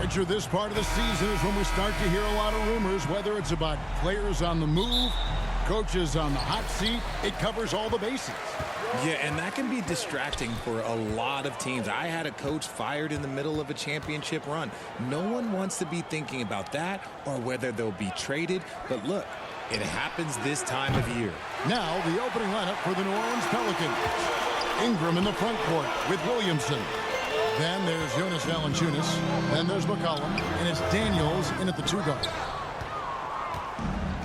enter this part of the season is when we start to hear a lot of rumors, whether it's about players on the move, coaches on the hot seat. It covers all the bases. Yeah, and that can be distracting for a lot of teams. I had a coach fired in the middle of a championship run. No one wants to be thinking about that or whether they'll be traded. But look, it happens this time of year. Now the opening lineup for the New Orleans Pelicans. Ingram in the front court with Williamson. Then there's Jonas Valanciunas. Then there's McCollum. And it's Daniels in at the 2 guard.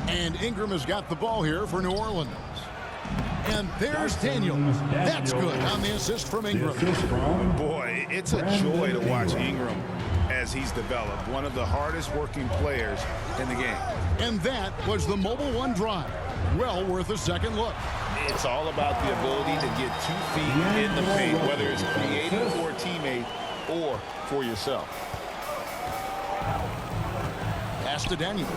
And Ingram has got the ball here for New Orleans. And there's Daniels. That's good on the assist from Ingram. Boy, it's a joy to watch Ingram as he's developed. One of the hardest working players in the game. And that was the Mobile One drive. Well worth a second look. It's all about the ability to get 2 feet in the paint, whether it's creating for a teammate or for yourself. Pass to Daniels.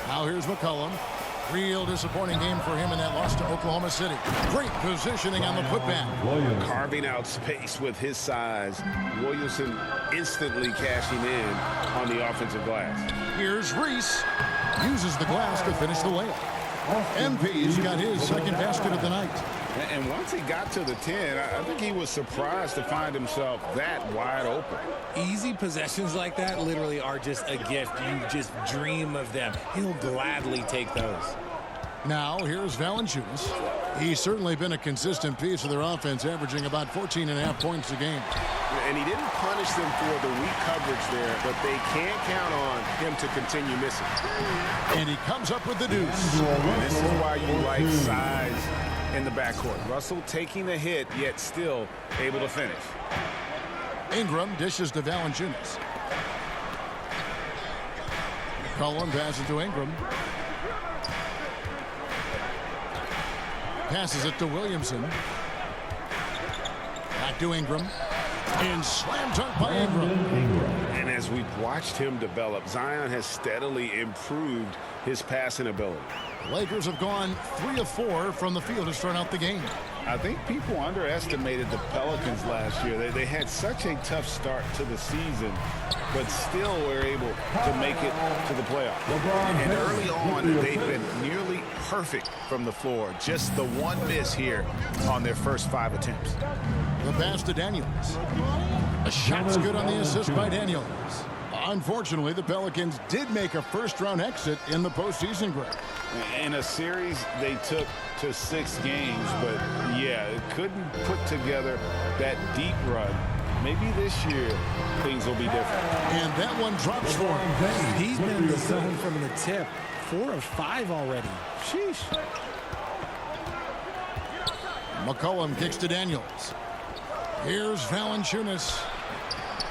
Now here's McCollum. Real disappointing game for him in that loss to Oklahoma City. Great positioning on the putback. Carving out space with his size. Williamson instantly cashing in on the offensive glass. Here's Reese. Uses the glass to finish the layup. MP's got his second basket of the night. And once he got to the 10, I think he was surprised to find himself that wide open. Easy possessions like that literally are just a gift. You just dream of them. He'll gladly take those. Now here's Valanciunas. He's certainly been a consistent piece of their offense, averaging about 14.5 points a game. And he didn't punish them for the weak coverage there, but they can't count on him to continue missing. And he comes up with the deuce. This is why you like size in the backcourt. Russell taking the hit, yet still able to finish. Ingram dishes to Valanciunas. Cullen passes to Ingram. Passes it to Williamson. Back to Ingram. And slam dunk by Ingram. And as we've watched him develop, Zion has steadily improved his passing ability. The Lakers have gone 3 of 4 from the field to start out the game. I think people underestimated the Pelicans last year. They had such a tough start to the season, but still were able to make it to the playoffs. And early on, they've been nearly perfect from the floor. Just the one miss here on their first 5 attempts. The pass to Daniels. A shot's good on the assist by Daniels. Unfortunately, the Pelicans did make a first-round exit in the postseason, Greg. In a series they took to 6 games, but yeah, it couldn't put together that deep run. Maybe this year things will be different. And that one drops for him. He's been in the zone from the tip. 4 of 5 already. Sheesh. McCollum kicks to Daniels. Here's Valanciunas.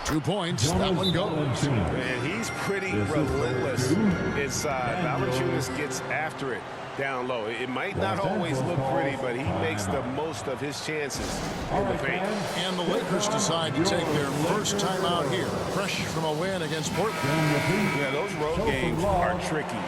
2 points. That one goes. And he's pretty relentless inside. Valanciunas gets after it down low. It might not always look pretty, but he makes the most of his chances in the paint. And the Lakers decide to take their first time out here, fresh from a win against Portland. Yeah, those road games are tricky.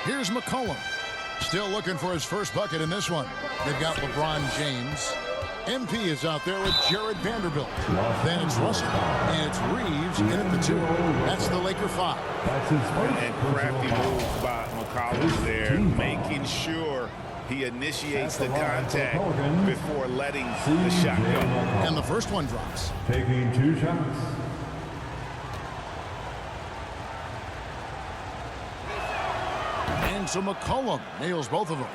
Here's McCollum. Still looking for his first bucket in this one. They've got LeBron James. MP is out there with Jared Vanderbilt. Then it's Russell. And it's Reeves in at the 2. That's the Laker 5. And crafty move by McCollum there, making sure he initiates the contact before letting the shot go. And the first one drops. Taking 2 shots. And so McCollum nails both of them.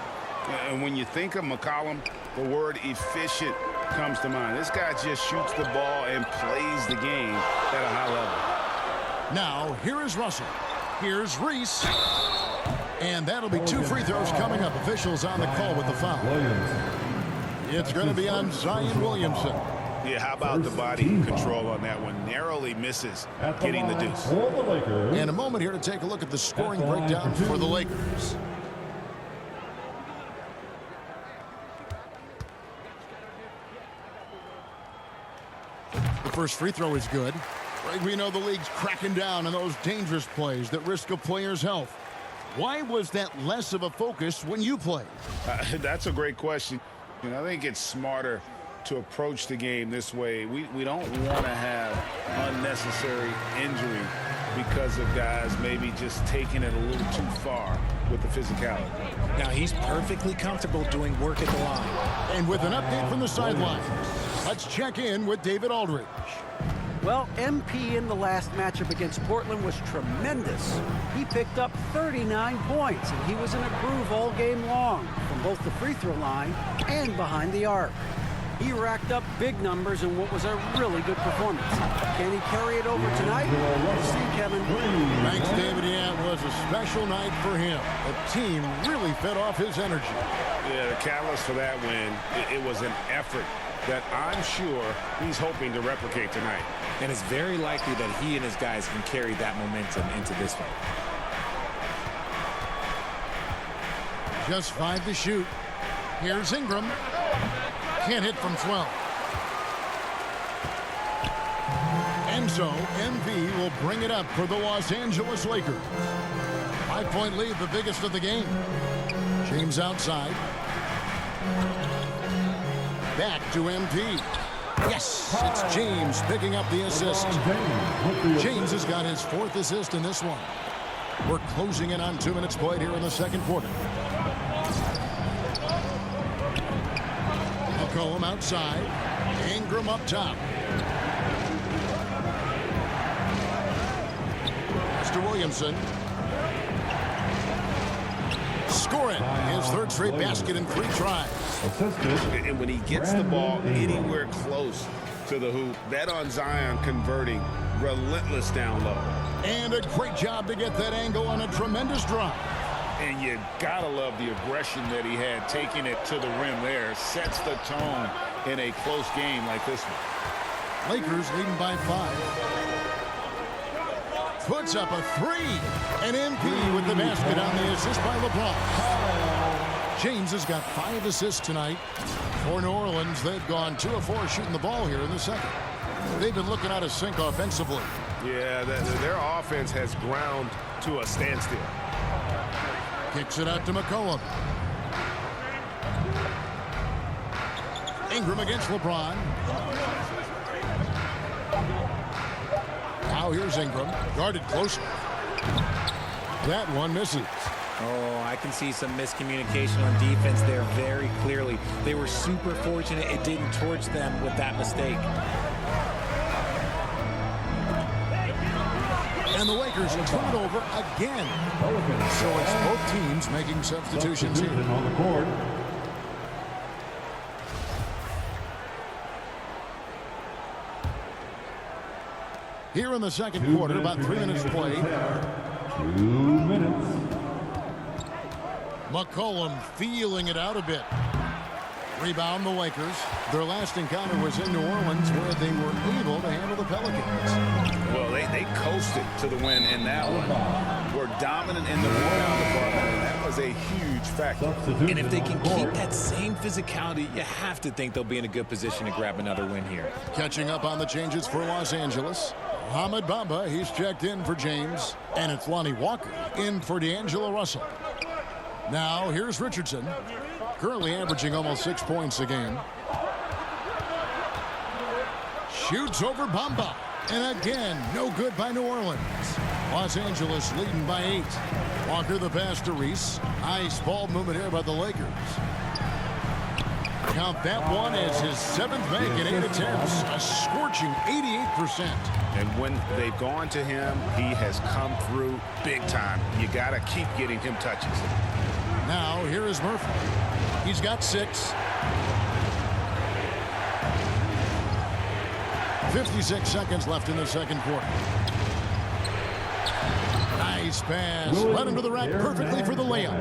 And when you think of McCollum, the word efficient comes to mind. This guy just shoots the ball and plays the game at a high level. Now, here is Russell. Here's Reese. And that'll be 2 free throws coming up. Officials on the call with the foul. It's going to be on Zion Williamson. Yeah, how about the body control on that one? Narrowly misses getting the deuce. And a moment here to take a look at the scoring breakdown for the Lakers. first free throw is good. Right, we know the league's cracking down on those dangerous plays that risk a player's health. Why was that less of a focus when you played? That's a great question. I think it's smarter to approach the game this way. We don't want to have unnecessary injury because of guys maybe just taking it a little too far with the physicality. Now, he's perfectly comfortable doing work at the line. And with an update from the sideline, let's check in with David Aldridge. Well, MP in the last matchup against Portland was tremendous. He picked up 39 points, and he was in a groove all game long from both the free throw line and behind the arc. He racked up big numbers in what was a really good performance. Can he carry it over tonight? We'll see, Kevin. Thanks, David. Yeah, it was a special night for him. The team really fed off his energy. Yeah, the catalyst for that win, it was an effort that I'm sure he's hoping to replicate tonight. And it's very likely that he and his guys can carry that momentum into this one. Just 5 to shoot. Here's Ingram. Can't hit from 12. And so, MP will bring it up for the Los Angeles Lakers. 5-point lead, the biggest of the game. James outside. Back to MP. Yes, it's James picking up the assist. James has got his 4th assist in this one. We're closing in on 2 minutes played here in the second quarter. McCollum outside. Ingram up top. Mr. Williamson. Scoring his 3rd straight basket in 3 tries. And when he gets the ball anywhere close to the hoop, bet on Zion converting, relentless down low. And a great job to get that angle on a tremendous drive. And you gotta love the aggression that he had, taking it to the rim there. Sets the tone in a close game like this one. Lakers leading by 5. Puts up a 3. And MP with the basket on the assist by LeBron. James has got 5 assists tonight. For New Orleans, they've gone 2 of 4 shooting the ball here in the second. They've been looking out of sync offensively. Yeah, their offense has ground to a standstill. Kicks it out to McCollum. Ingram against LeBron. Now here's Ingram. Guarded closely. That one misses. Oh, I can see some miscommunication on defense there very clearly. They were super fortunate it didn't torch them with that mistake. And the Lakers turn it over again. So it's both teams making substitutions here. On the court. Here in the second quarter, about 3 minutes played. 2 minutes. McCollum feeling it out a bit. Rebound the Lakers. Their last encounter was in New Orleans, where they were able to handle the Pelicans. Well, they coasted to the win in that one. Were dominant in the rebound department, and that was a huge factor. And if they can keep that same physicality, you have to think they'll be in a good position to grab another win here. Catching up on the changes for Los Angeles. Mohamed Bamba, he's checked in for James. And it's Lonnie Walker in for D'Angelo Russell. Now, here's Richardson. Currently averaging almost 6 points a game. Shoots over Bamba. And again, no good by New Orleans. Los Angeles leading by 8. Walker the pass to Reese. Nice ball movement here by the Lakers. Count that one as his 7th make in 8 attempts. A scorching 88%. And when they've gone to him, he has come through big time. You got to keep getting him touches. Now, here is Murphy. He's got 6. 56 seconds left in the second quarter. Nice pass. Led him to the rack perfectly for the layup.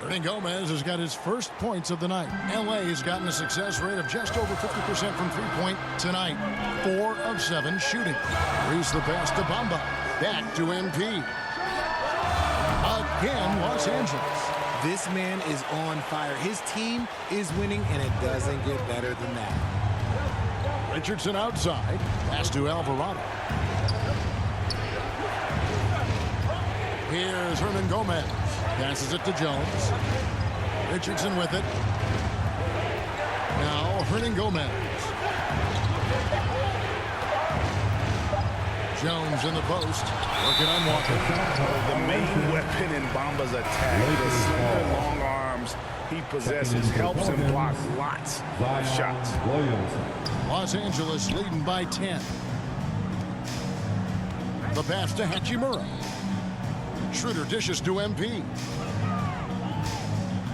Hernan Gomez has got his first points of the night. L.A. has gotten a success rate of just over 50% from three-point tonight. 4 of 7 shooting. Reese the pass to Bamba. Back to MP. Again, Los Angeles. This man is on fire. His team is winning, and it doesn't get better than that. Richardson outside. Pass to Alvarado. Here's Hernan Gomez. Passes it to Jones. Richardson with it. Now Hernan Gomez. Jones in the post. Working on Walker. The main weapon in Bamba's attack, the slender long arms he possesses, helps him block lots of shots. Los Angeles leading by 10. The pass to Hachimura. Schroeder dishes to MP.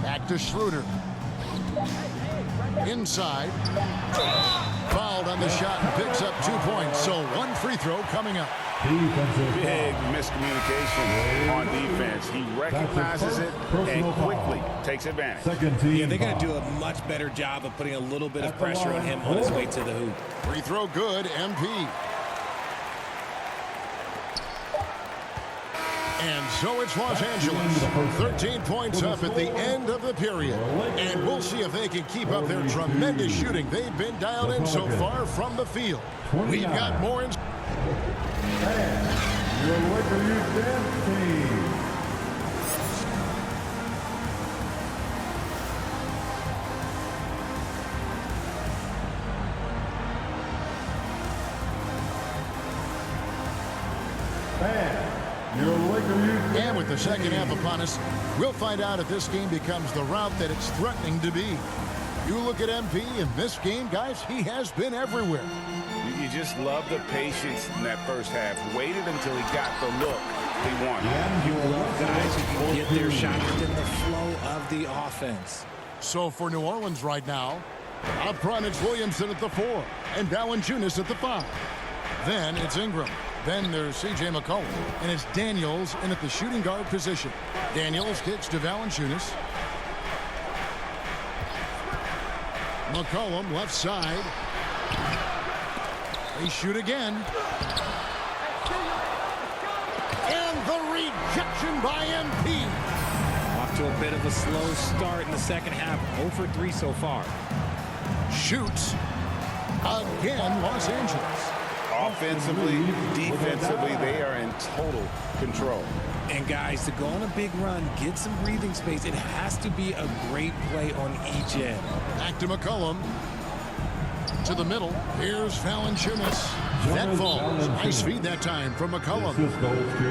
Back to Schroeder. Inside. Fouled on the shot and picks up 2 points. So one free throw coming up. Big miscommunication on defense. He recognizes it and quickly takes advantage. Yeah, they're going to do a much better job of putting a little bit of pressure on him on his way to the hoop. Free throw good, MP. And so it's Los Angeles, 13 points up at the end of the period. And we'll see if they can keep up their tremendous shooting. They've been dialed in so far from the field. We've got more in. Your Mycareer dance team. And with the second half upon us, we'll find out if this game becomes the route that it's threatening to be. You look at MP in this game, guys, he has been everywhere. You just love the patience in that first half. Waited until he got the look he wanted. You love guys who can get their shot within the flow of the offense. So for New Orleans right now, up front it's Williamson at the 4 and Valanciunas at the 5. Then it's Ingram. Then there's C.J. McCollum. And it's Daniels in at the shooting guard position. Daniels kicks to Valanciunas. McCollum left side. They shoot again. And the rejection by MP. Off to a bit of a slow start in the second half. 0 for 3 so far. Shoots again, Los Angeles. Offensively, defensively, they are in total control. And guys, to go on a big run, get some breathing space, it has to be a great play on each end. Back to McCollum. To the middle. Here's Valanciunas. That falls. Nice feed that time from McCollum.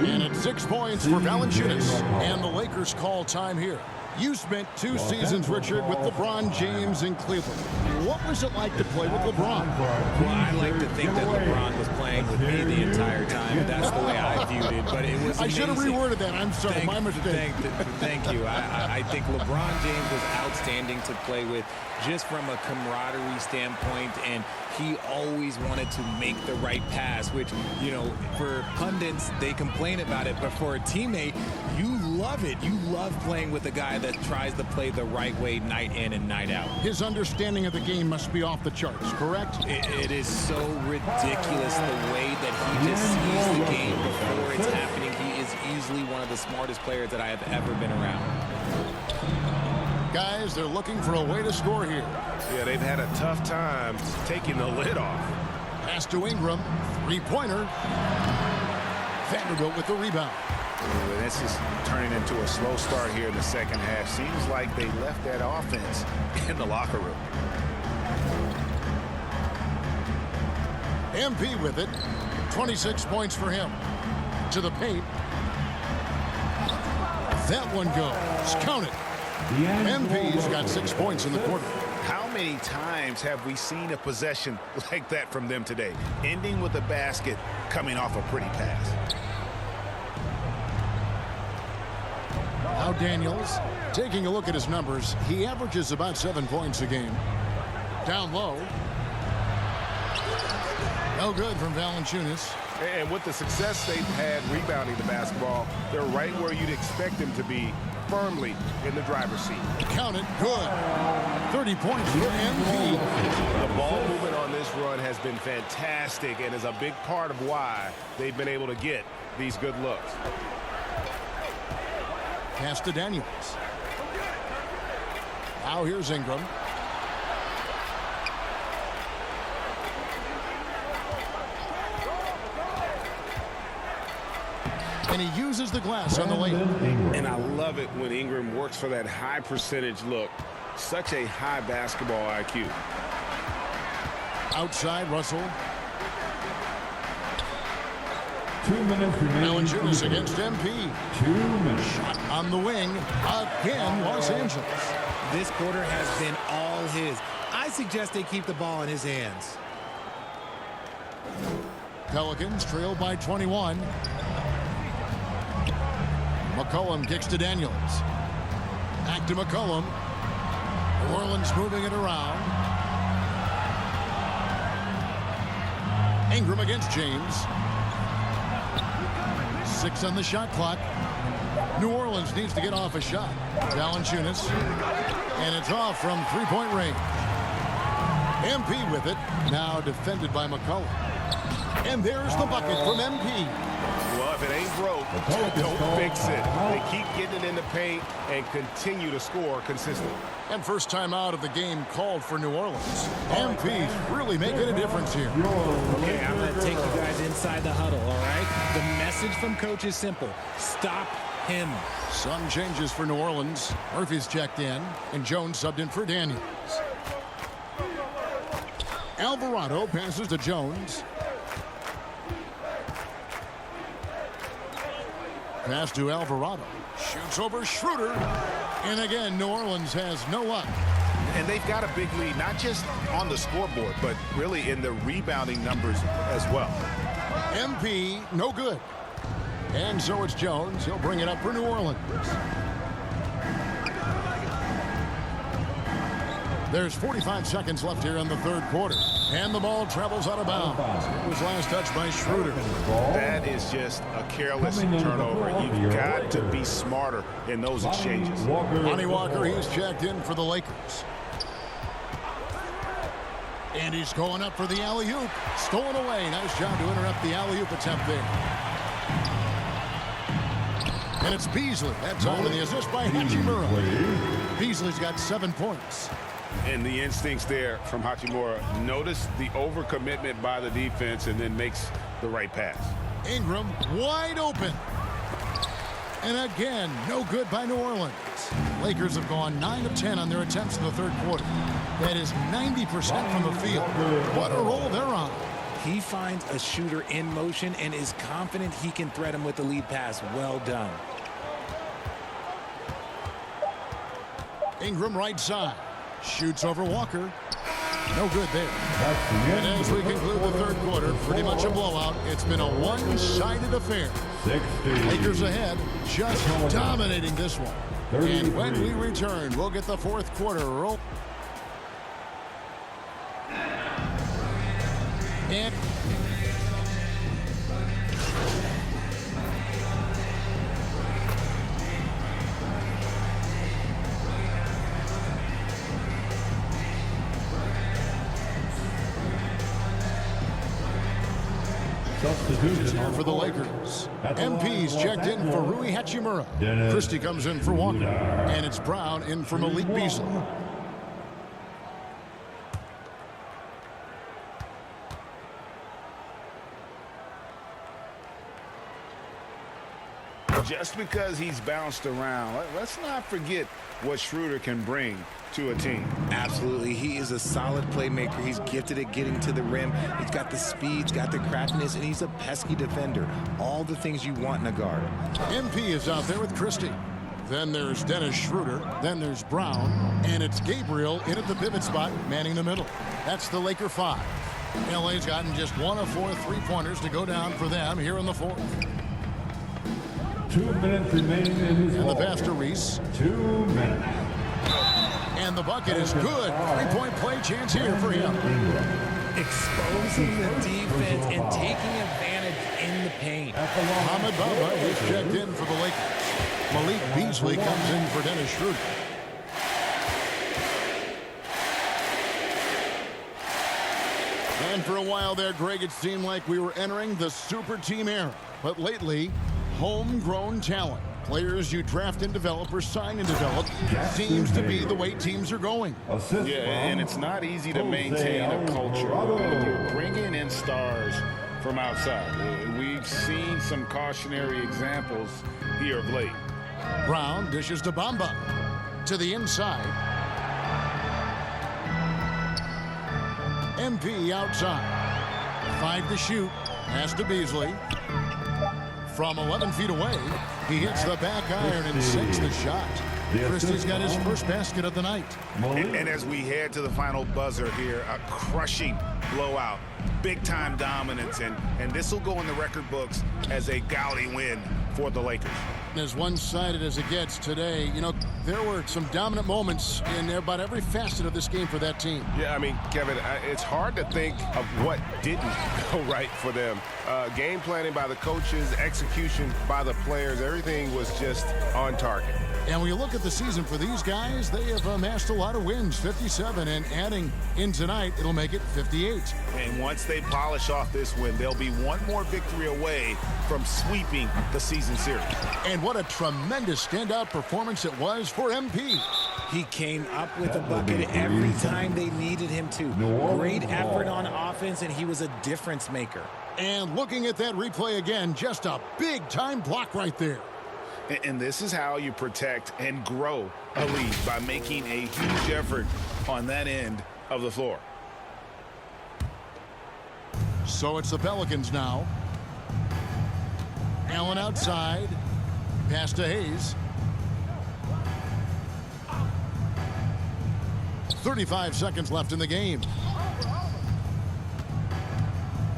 And it's 6 points for Valanciunas. And the Lakers call time here. You spent 2 seasons, Richard, with LeBron James in Cleveland. What was it like to play with LeBron? Well, I like to think that LeBron was playing with me the entire time. That's the way I viewed it. But it was amazing. I should have reworded that. I'm sorry. My mistake. Thank you. I think LeBron James was outstanding to play with just from a camaraderie standpoint. And he always wanted to make the right pass, which, you know, for pundits, they complain about it. But for a teammate, you love it. You love playing with a guy that tries to play the right way night in and night out. His understanding of the game must be off the charts, correct? It is so ridiculous the way that he just sees the game before it's happening. He is easily one of the smartest players that I have ever been around. Guys, they're looking for a way to score here. Yeah, they've had a tough time taking the lid off. Pass to Ingram. 3-pointer. Vanderbilt with the rebound. Ooh, this is turning into a slow start here in the second half. Seems like they left that offense in the locker room. MP with it. 26 points for him. To the paint. That one goes. Count it. MP's got 6 points in the quarter. How many times have we seen a possession like that from them today? Ending with a basket, coming off a pretty pass. Now Daniels, taking a look at his numbers, he averages about 7 points a game. Down low. No good from Valanciunas. And with the success they've had rebounding the basketball, they're right where you'd expect them to be, firmly in the driver's seat. Count it. Good. 30 points for MP. The ball movement on this run has been fantastic and is a big part of why they've been able to get these good looks. Pass to Daniels. Now here's Ingram. And he uses the glass on the lane. And I love it when Ingram works for that high percentage look. Such a high basketball IQ. Outside, Russell. 2 minutes remaining. Valanciunas against MP. 2 minutes. Shot on the wing. Again, Los Angeles. This quarter has been all his. I suggest they keep the ball in his hands. Pelicans trail by 21. McCollum kicks to Daniels. Back to McCollum. New Orleans moving it around. Ingram against James. 6 on the shot clock. New Orleans needs to get off a shot. Valanciunas. And it's off from three-point range. MP with it. Now defended by McCollum. And there's the bucket from MP. Well, if it ain't broke, don't fix it. They keep getting it in the paint and continue to score consistently. And first time out of the game called for New Orleans. MP's really making a difference here. Okay, I'm going to take you guys inside the huddle, all right? The message from coach is simple. Stop him. Some changes for New Orleans. Murphy's checked in, and Jones subbed in for Daniels. Alvarado passes to Jones. Pass to Alvarado. Shoots over Schroeder. And again, New Orleans has no luck. And they've got a big lead, not just on the scoreboard, but really in the rebounding numbers as well. MP, no good. And so it's Jones. He'll bring it up for New Orleans. There's 45 seconds left here in the third quarter. And the ball travels out of bounds. It was last touched by Schroeder. That is just a careless turnover. You've got to be smarter in those exchanges. Lonnie Walker, he's checked in for the Lakers. And he's going up for the alley-oop. Stolen away. Nice job to interrupt the alley-oop attempt there. And it's Beasley. That time with the assist by Hachimura. Beasley's got 7 points. And the instincts there from Hachimura. Notice the overcommitment by the defense and then makes the right pass. Ingram wide open. And again, no good by New Orleans. Lakers have gone 9 of 10 on their attempts in the third quarter. That is 90% from the field. What a roll they're on. He finds a shooter in motion and is confident he can thread him with the lead pass. Well done. Ingram right side. Shoots over Walker. No good there. And as we conclude the third quarter, pretty much a blowout. It's been a one-sided affair. Lakers ahead, just dominating this one. And when we return, we'll get the fourth quarter roll. And Substitution here for the Lakers. MP's checked in for Rui Hachimura. Christie comes in for Walker. And it's Brown in for Malik Beasley. Just because he's bounced around, let's not forget what Schroeder can bring to a team. Absolutely. He is a solid playmaker. He's gifted at getting to the rim. He's got the speed, he's got the craftiness, and he's a pesky defender. All the things you want in a guard. MP is out there with Christie. Then there's Dennis Schroeder. Then there's Brown. And it's Gabriel in at the pivot spot, manning the middle. That's the Laker 5. LA's gotten just 1 of 4 three-pointers to go down for them here in the fourth. 2 minutes remaining in this And the ball. pass to Reese. 2 minutes. And the bucket is good. Three-point play chance here for him. Exposing the defense and taking advantage in the paint. Mohamed Bamba is checked in for the Lakers. Malik Beasley comes in for Dennis Schroeder. And for a while there, Greg, it seemed like we were entering the super team era. But lately, homegrown talent, players you draft and develop or sign and develop, seems to be the way teams are going. Yeah, and it's not easy to maintain a culture when you're bringing in stars from outside. We've we've seen some cautionary examples here of late. Brown dishes to Bamba. To the inside. MP outside. 5 to shoot. Pass to Beasley. From 11 feet away, he hits the back iron and sinks the shot. Christie's got his first basket of the night. And as we head to the final buzzer here, a crushing blowout, big-time dominance, and this will go in the record books as a gaudy win for the Lakers. As one-sided as it gets today, you know, there were some dominant moments in about every facet of this game for that team. Yeah, I mean, Kevin, it's hard to think of what didn't go right for them. Game planning by the coaches, execution by the players, everything was just on target. And when you look at the season for these guys, they have amassed a lot of wins, 57, and adding in tonight, it'll make it 58. And once they polish off this win, they'll be one more victory away from sweeping the season series. And what a tremendous standout performance it was for MP. He came up with a bucket every time they needed him to. Great effort on offense, and he was a difference maker. And looking at that replay again, just a big-time block right there. And this is how you protect and grow a lead, by making a huge effort on that end of the floor. So it's the Pelicans now. Allen outside. Pass to Hayes. 35 seconds left in the game.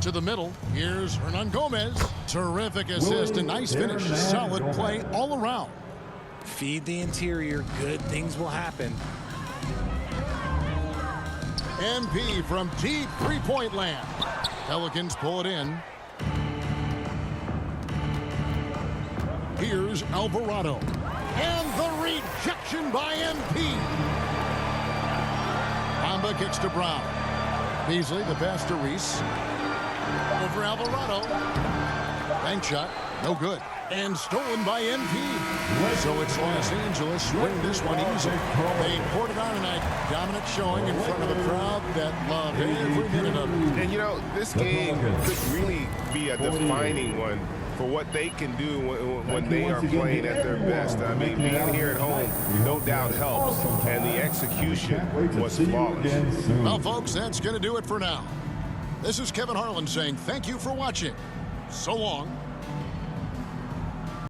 To the middle. Here's Hernan Gomez. Terrific assist and nice finish. Solid play all around. Feed the interior. Good things will happen. MP from deep three-point land. Pelicans pull it in. Here's Alvarado. And the rejection by MP. Bamba kicks to Brown. Beasley, the pass to Reese. Over Alvarado. Bank shot. No good. And stolen by MP. So it's Los Angeles win this one easily. They poured it on tonight. Dominant showing in front of a crowd that loved every minute of it. And, you know, this game could really be a defining one for what they can do when they are playing at their best. I mean, being here at home, no doubt helps. And the execution was flawless. Well, folks, that's going to do it for now. This is Kevin Harlan saying thank you for watching. So long.